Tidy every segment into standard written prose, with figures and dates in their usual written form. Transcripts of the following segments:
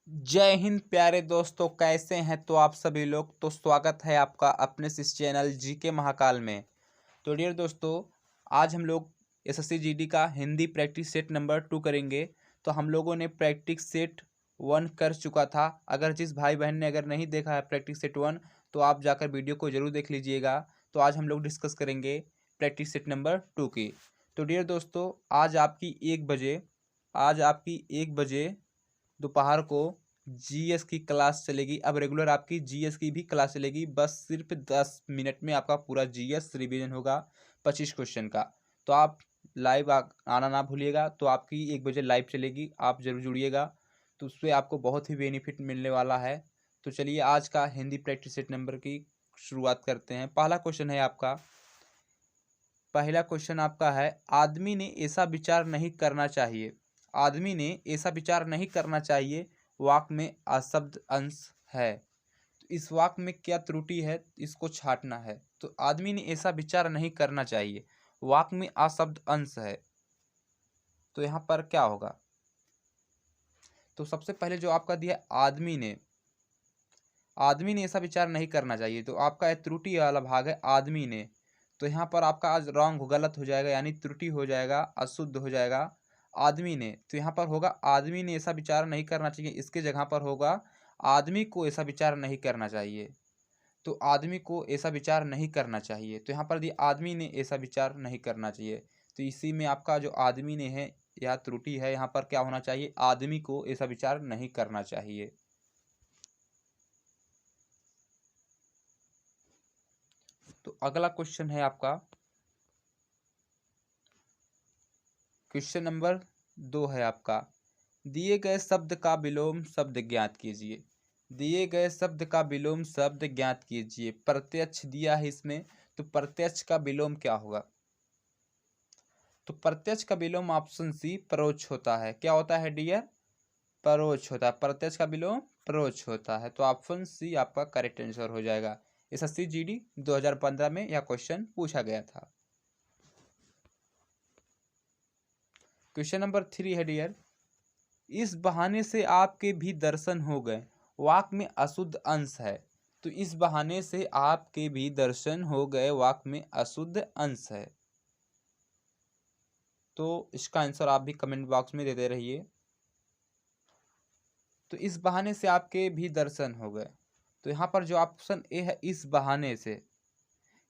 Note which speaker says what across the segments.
Speaker 1: जय हिंद प्यारे दोस्तों, कैसे हैं तो आप सभी लोग। तो स्वागत है आपका अपने इस चैनल जीके महाकाल में। तो डियर दोस्तों, आज हम लोग एसएससी जीडी का हिंदी प्रैक्टिस सेट नंबर 2 करेंगे। तो हम लोगों ने प्रैक्टिस सेट 1 कर चुका था। अगर जिस भाई बहन ने अगर नहीं देखा है प्रैक्टिस सेट 1, तो आप जाकर वीडियो को ज़रूर देख लीजिएगा। तो आज हम लोग डिस्कस करेंगे प्रैक्टिस सेट नंबर 2 की। तो डियर दोस्तों, आज आपकी 1 बजे दोपहर को जीएस की क्लास चलेगी। अब रेगुलर आपकी जीएस की भी क्लास चलेगी। बस सिर्फ 10 मिनट में आपका पूरा जीएस रिवीजन होगा 25 क्वेश्चन का। तो आप लाइव आना ना भूलिएगा। तो आपकी 1 बजे लाइव चलेगी, आप जरूर जुड़िएगा। तो उससे आपको बहुत ही बेनिफिट मिलने वाला है। तो चलिए आज का हिंदी प्रैक्टिस सेट नंबर की शुरुआत करते हैं। पहला क्वेश्चन आपका है, आदमी ने ऐसा विचार नहीं करना चाहिए। आदमी ने ऐसा विचार नहीं करना चाहिए वाक्य में अशब्द अंश है। तो इस वाक्य में क्या त्रुटि है, इसको छांटना है। तो आदमी ने ऐसा विचार नहीं करना चाहिए, वाक्य में अशब्द अंश है, तो यहाँ पर क्या होगा। तो सबसे पहले जो आपका दिया आदमी ने ऐसा विचार नहीं करना चाहिए, तो आपका त्रुटि वाला भाग है आदमी ने। तो यहाँ पर आपका आज रॉन्ग गलत हो जाएगा, यानी त्रुटि हो जाएगा, अशुद्ध हो जाएगा आदमी ने। तो यहाँ पर होगा आदमी ने ऐसा विचार नहीं करना चाहिए, इसके जगह पर होगा आदमी को ऐसा विचार नहीं करना चाहिए। तो आदमी को ऐसा विचार नहीं करना चाहिए, तो यहाँ पर दिया आदमी ने ऐसा विचार नहीं करना चाहिए। तो इसी में आपका जो आदमी ने है यह त्रुटि है। यहाँ पर क्या होना चाहिए, आदमी को ऐसा विचार नहीं करना चाहिए। तो अगला क्वेश्चन है आपका क्वेश्चन नंबर 2 है आपका, दिए गए शब्द का विलोम शब्द ज्ञात कीजिए। दिए गए शब्द का विलोम शब्द ज्ञात कीजिए। प्रत्यक्ष दिया है इसमें, तो प्रत्यक्ष का विलोम क्या होगा। तो प्रत्यक्ष का विलोम ऑप्शन सी परोक्ष होता है। क्या होता है डियर, परोक्ष होता है। प्रत्यक्ष का विलोम परोक्ष होता है। तो ऑप्शन सी आपका करेक्ट आंसर हो जाएगा। एसएससी जीडी 2015 में यह क्वेश्चन पूछा गया था। क्वेश्चन नंबर 3 है डियर, इस बहाने से आपके भी दर्शन हो गए। वाक्य में अशुद्ध अंश है। तो इस बहाने से आपके भी दर्शन हो गए, वाक्य में अशुद्ध अंश है। तो इसका आंसर आप भी कमेंट बॉक्स में देते रहिए। तो इस बहाने से आपके भी दर्शन हो गए, तो यहाँ पर जो ऑप्शन ए है इस बहाने से,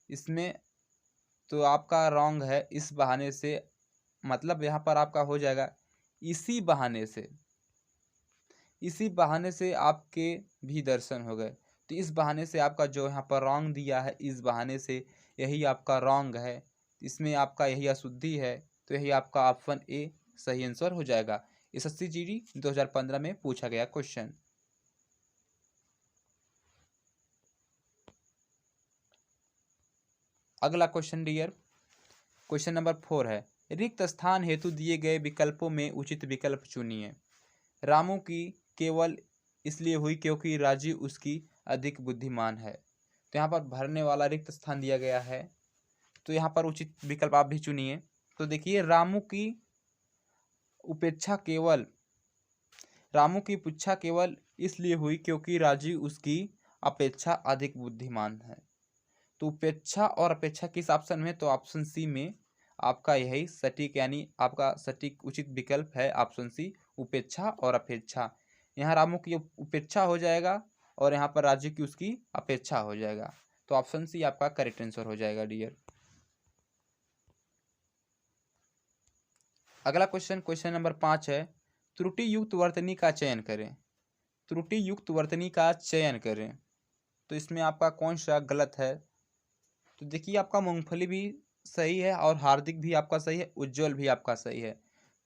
Speaker 1: इसमें तो आपका रॉन्ग है। इस बहाने से मतलब यहाँ पर आपका हो जाएगा इसी बहाने से। इसी बहाने से आपके भी दर्शन हो गए। तो इस बहाने से आपका जो यहाँ पर रॉन्ग दिया है, इस बहाने से, यही आपका रॉन्ग है। इसमें आपका यही अशुद्धि है। तो यही आपका ऑप्शन ए सही आंसर हो जाएगा। एसएससी जीडी 2015 में पूछा गया क्वेश्चन। अगला क्वेश्चन डियर, क्वेश्चन नंबर 4 है, रिक्त स्थान हेतु दिए गए विकल्पों में उचित विकल्प चुनिए। रामू की केवल इसलिए हुई क्योंकि राजीव उसकी अधिक बुद्धिमान है। तो यहाँ पर भरने वाला रिक्त स्थान दिया गया है, तो यहाँ पर उचित विकल्प आप भी चुनिए। तो देखिए, रामू की पुच्छा केवल इसलिए हुई क्योंकि राजीव उसकी अपेक्षा अधिक बुद्धिमान है। तो उपेक्षा और अपेक्षा किस ऑप्शन में, तो ऑप्शन सी में आपका यही सटीक, यानी आपका सटीक उचित विकल्प है ऑप्शन सी, उपेक्षा और अपेक्षा। यहाँ रामू की उपेक्षा हो जाएगा और यहाँ पर राजू की उसकी अपेक्षा हो जाएगा। तो ऑप्शन सी आपका करेक्ट आंसर हो जाएगा डियर। अगला क्वेश्चन, क्वेश्चन नंबर 5 है, त्रुटि युक्त वर्तनी का चयन करें। त्रुटि युक्त वर्तनी का चयन करें, तो इसमें आपका कौन सा गलत है। तो देखिए, आपका मूंगफली भी सही है और हार्दिक भी आपका सही है, उज्जवल भी आपका सही है।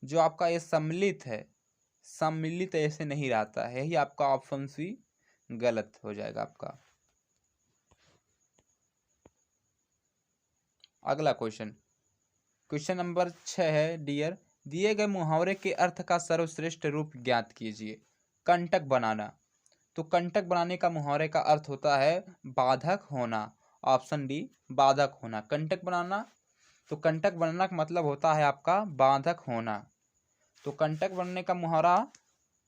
Speaker 1: जो आपका ये सम्मिलित है, सम्मिलित ऐसे नहीं रहता है, यही आपका ऑप्शन सी गलत हो जाएगा आपका। अगला क्वेश्चन, क्वेश्चन नंबर 6 है डियर, दिए गए मुहावरे के अर्थ का सर्वश्रेष्ठ रूप ज्ञात कीजिए। कंटक बनाना। तो कंटक बनाने का मुहावरे का अर्थ होता है बाधक होना। ऑप्शन डी, बाधक होना। कंटक बनाना, तो कंटक बनना का मतलब होता है आपका बाधक होना। तो कंटक बनने का मुहावरा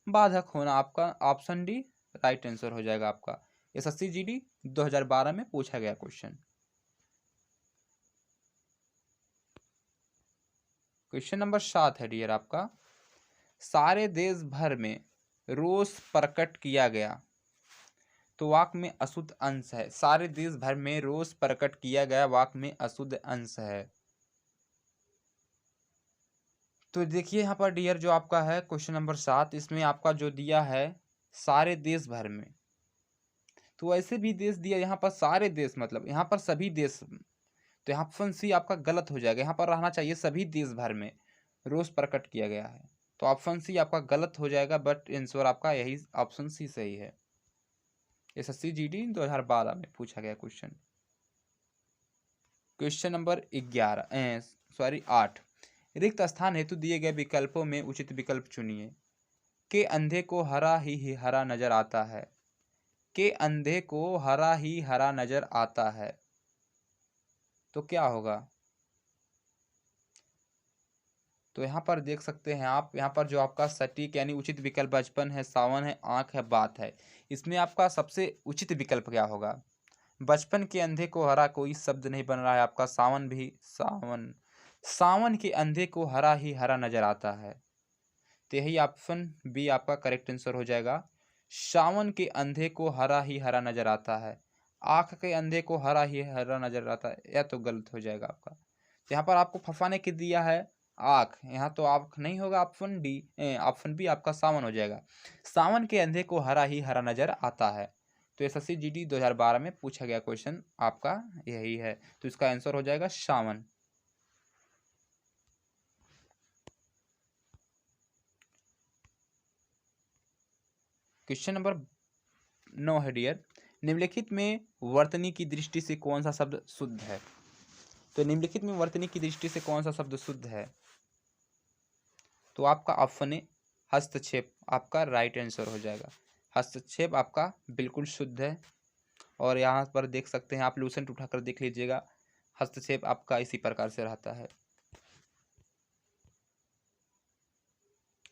Speaker 1: बाधक होना आपका ऑप्शन डी राइट आंसर हो जाएगा आपका। एसएससी जीडी 2012 में पूछा गया क्वेश्चन। क्वेश्चन नंबर 7 है डियर आपका, सारे देश भर में रोष प्रकट किया गया तो वाक्य में अशुद्ध अंश है। सारे देश भर में रोष प्रकट किया गया वाक्य में अशुद्ध अंश है। तो देखिए यहाँ पर डियर जो आपका है क्वेश्चन नंबर 7, इसमें आपका जो दिया है सारे देश भर में, तो ऐसे भी देश दिया यहाँ पर सारे देश मतलब यहाँ पर सभी देश, तो यहाँ ऑप्शन सी आपका गलत हो जाएगा। यहाँ पर रहना चाहिए सभी देश भर में रोष प्रकट किया गया है, तो ऑप्शन सी आपका गलत हो जाएगा। बट आंसर आपका यही ऑप्शन सी सही है। एसएससी जीडी 2012 में पूछा गया क्वेश्चन। क्वेश्चन नंबर 8, रिक्त स्थान हेतु दिए गए विकल्पों में उचित विकल्प चुनिए। के अंधे को हरा ही हरा नजर आता है। के अंधे को हरा ही हरा नजर आता है, तो क्या होगा? तो यहाँ पर देख सकते हैं आप, यहाँ पर जो आपका सटीक यानी उचित विकल्प बचपन है, सावन है, आंख है, बात है। इसमें आपका सबसे उचित विकल्प क्या होगा? बचपन के अंधे को हरा कोई शब्द नहीं बन रहा है आपका। सावन भी सावन के अंधे को हरा ही हरा नजर आता है, तो यही ऑप्शन बी आपका करेक्ट आंसर हो जाएगा। सावन के अंधे को हरा ही हरा नजर आता है, आंख के अंधे को हरा ही हरा नजर आता है, यह तो गलत हो जाएगा आपका। तो यहाँ पर आपको फंसाने के दिया है आंख, यहाँ तो आंख नहीं होगा, ऑप्शन डी ऑप्शन बी आपका सावन हो जाएगा। सावन के अंधे को हरा ही हरा नजर आता है, तो एसएससी जीडी 2012 में पूछा गया क्वेश्चन आपका यही है, तो इसका आंसर हो जाएगा सावन। क्वेश्चन नंबर 9 है डियर, निम्नलिखित में वर्तनी की दृष्टि से कौन सा शब्द शुद्ध है? तो निम्नलिखित में वर्तनी की दृष्टि से कौन सा शब्द शुद्ध है? तो आपका ऑप्शन ए हस्तक्षेप आपका राइट आंसर हो जाएगा। हस्तक्षेप आपका बिल्कुल शुद्ध है, और यहाँ पर देख सकते हैं आप, लूसेंट उठाकर देख लीजिएगा, हस्तक्षेप आपका इसी प्रकार से रहता है।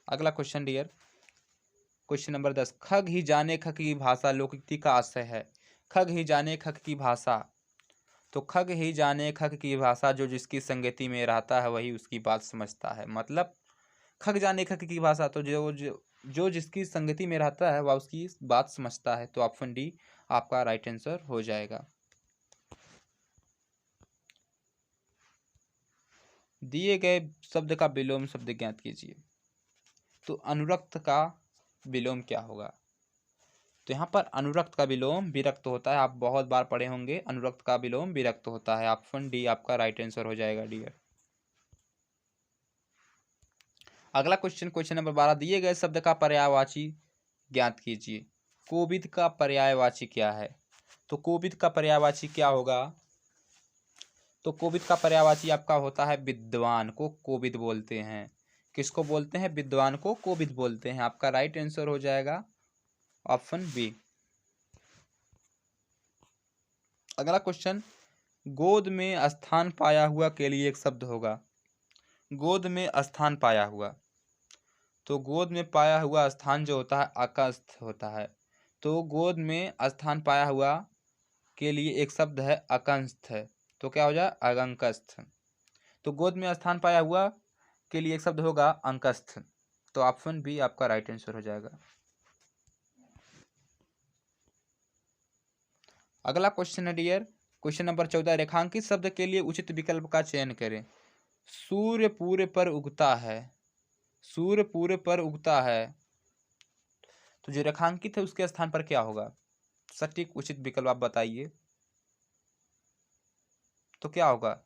Speaker 1: अगला क्वेश्चन डियर, क्वेश्चन नंबर 10, खग ही जाने खग की भाषा लोकोक्ति का आशय है। खग ही जाने खग की भाषा, तो खग ही जाने खग की भाषा, जो जिसकी संगति में रहता है वही उसकी बात समझता है। मतलब खग जाने खग की भाषा, तो जो जिसकी संगति में रहता है वह उसकी बात समझता है, तो ऑप्शन डी आपका राइट आंसर हो जाएगा। दिए गए शब्द का विलोम शब्द ज्ञात कीजिए। तो अनुरक्त का विलोम क्या होगा? तो यहाँ पर अनुरक्त का विलोम विरक्त होता है, आप बहुत बार पढ़े होंगे, अनुरक्त का विलोम विरक्त होता है, ऑप्शन डी आपका राइट आंसर हो जाएगा डियर। अगला क्वेश्चन, क्वेश्चन नंबर 12, दिए गए शब्द का पर्यायवाची ज्ञात कीजिए। कोविद का पर्यायवाची क्या है? तो कोविद का पर्यायवाची क्या होगा? तो कोविद का पर्यायवाची आपका होता है विद्वान को कोविद बोलते हैं। किसको बोलते हैं? विद्वान को कोविद बोलते हैं, आपका राइट आंसर हो जाएगा ऑप्शन बी। अगला क्वेश्चन, गोद में स्थान पाया हुआ के लिए एक शब्द होगा। गोद में स्थान पाया हुआ, तो गोद में पाया हुआ स्थान जो होता है अकस्थ होता है, तो गोद में स्थान पाया हुआ के लिए एक शब्द है अकंस्थ है, तो क्या हो जाए? अगंकस्थ। तो गोद में स्थान पाया हुआ के लिए एक शब्द होगा अंकस्थ, तो ऑप्शन बी आपका राइट आंसर हो जाएगा। अगला क्वेश्चन है डियर, क्वेश्चन नंबर 14, रेखांकित शब्द के लिए उचित विकल्प का चयन करें। सूर्य पूरे पर उगता है, सूर्य पूरे पर उगता है, तो जो रेखांकित है उसके स्थान पर क्या होगा? सटीक उचित विकल्प आप बताइए, तो क्या होगा?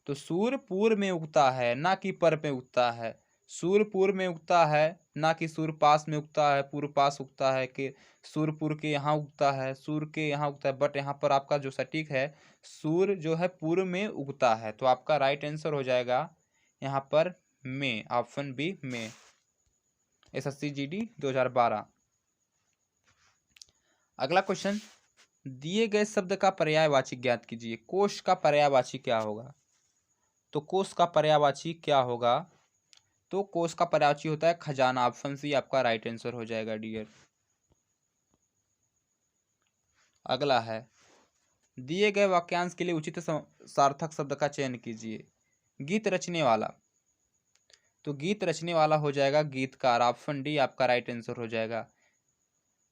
Speaker 1: तो सूर्य पूर्व में उगता है, ना कि पर में उगता है। सूर्य पूर्व में उगता है, ना कि सूर्य पास में उगता है, पूर्व पास उगता है, कि सूर्य पूर्व के यहाँ उगता है, सूर्य के यहाँ उगता है। बट यहाँ पर आपका जो सटीक है, सूर्य जो है पूर्व में उगता है, तो आपका राइट आंसर हो जाएगा यहाँ पर में, ऑप्शन बी में। SSC GD 2012। अगला क्वेश्चन, दिए गए शब्द का पर्यायवाची ज्ञात कीजिए। कोश का पर्यायवाची क्या होगा? तो कोश का पर्यायवाची क्या होगा? तो कोष का पर्यायवाची होता है खजाना। ऑप्शन सी आपका राइट आंसर हो जाएगा डियर। अगला है, दिए गए वाक्यांश के लिए उचित सार्थक शब्द का चयन कीजिए। गीत रचने वाला, तो गीत रचने वाला हो जाएगा गीतकार। ऑप्शन डी आपका राइट आंसर हो जाएगा।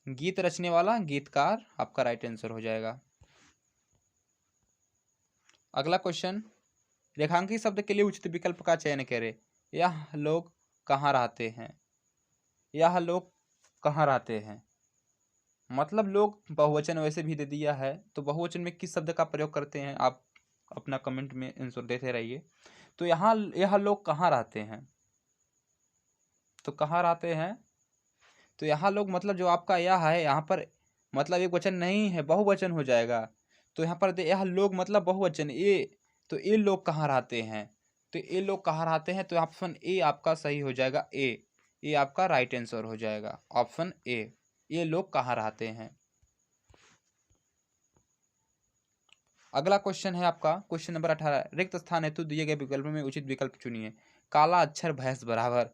Speaker 1: गीत रचने वाला गीतकार आपका राइट आंसर हो जाएगा। अगला क्वेश्चन, रेखांकित शब्द के लिए उचित विकल्प का चयन करें। यह लोग कहाँ रहते हैं। यह लोग कहाँ रहते हैं, मतलब लोग बहुवचन वैसे भी दे दिया है, तो बहुवचन में किस शब्द का प्रयोग करते हैं आप अपना कमेंट में आंसर देते रहिए। तो यहाँ यह लोग कहाँ रहते हैं, तो कहाँ रहते हैं, तो यहाँ लोग मतलब जो आपका यह है यहाँ पर मतलब एक वचन नहीं है, बहुवचन हो जाएगा। तो यहाँ पर यह लोग मतलब बहुवचन ए, तो ये लोग कहाँ रहते हैं, तो ये लोग कहाँ रहते हैं, तो ऑप्शन ए आपका सही हो जाएगा। ए आपका राइट आंसर हो जाएगा। ऑप्शन ए, ये लोग कहाँ रहते हैं। अगला क्वेश्चन है आपका क्वेश्चन नंबर 18, रिक्त स्थान हेतु दिए गए विकल्प में उचित विकल्प चुनिए। काला अक्षर भैंस बराबर,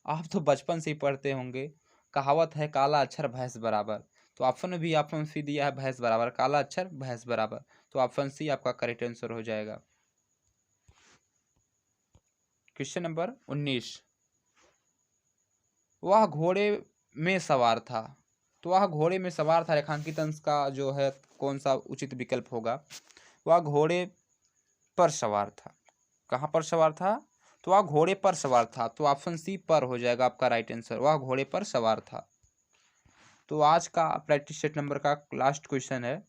Speaker 1: आप तो बचपन से ही पढ़ते होंगे, कहावत है काला अक्षर भैंस बराबर। तो ऑप्शन में भी ऑप्शन सी दिया है भैंस बराबर, काला अक्षर भैंस बराबर। तो ऑप्शन सी आपका करेक्ट आंसर हो जाएगा। क्वेश्चन नंबर 19, वह घोड़े में सवार था, तो वह घोड़े में सवार था रेखांकित अंश का जो है कौन सा उचित विकल्प होगा। वह घोड़े पर सवार था, कहाँ पर सवार था, तो वह घोड़े पर सवार था। तो ऑप्शन सी पर हो जाएगा आपका राइट आंसर, वह घोड़े पर सवार था। तो आज का प्रैक्टिस सेट नंबर का लास्ट क्वेश्चन है।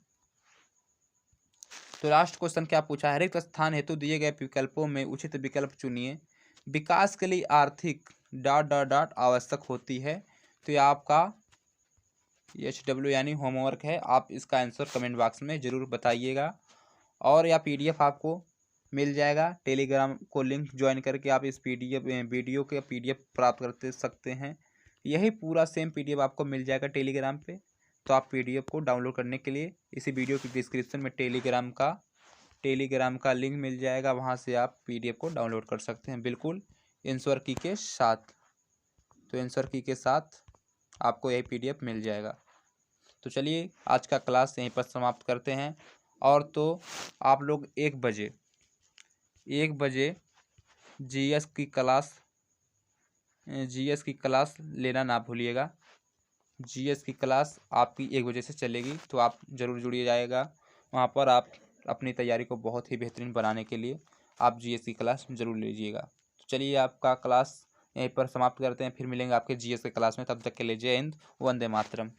Speaker 1: तो लास्ट क्वेश्चन क्या पूछा है, रिक्त स्थान हेतु दिए गए विकल्पों में उचित विकल्प चुनिए। विकास के लिए आर्थिक ... आवश्यक होती है। तो ये आपका HW यानी होमवर्क है, आप इसका आंसर कमेंट बॉक्स में ज़रूर बताइएगा। और या PDF आपको मिल जाएगा, टेलीग्राम को लिंक ज्वाइन करके आप इस वीडियो के PDF प्राप्त करते सकते हैं। यही पूरा सेम PDF आपको मिल जाएगा टेलीग्राम पे। तो आप PDF को डाउनलोड करने के लिए इसी वीडियो की डिस्क्रिप्शन में टेलीग्राम का लिंक मिल जाएगा, वहाँ से आप PDF को डाउनलोड कर सकते हैं, बिल्कुल आंसर की के साथ। तो आंसर की के साथ आपको यही PDF मिल जाएगा। तो चलिए आज का क्लास यहीं पर समाप्त करते हैं। और तो आप लोग 1 बजे GS की क्लास लेना ना भूलिएगा। GS की क्लास आपकी 1 बजे से चलेगी, तो आप ज़रूर जुड़िए जाएगा। वहाँ पर आप अपनी तैयारी को बहुत ही बेहतरीन बनाने के लिए आप GS की क्लास ज़रूर लीजिएगा। तो चलिए आपका क्लास यहीं पर समाप्त करते हैं, फिर मिलेंगे आपके GS के क्लास में। तब तक के लिए जय हिंद, वंदे मातरम।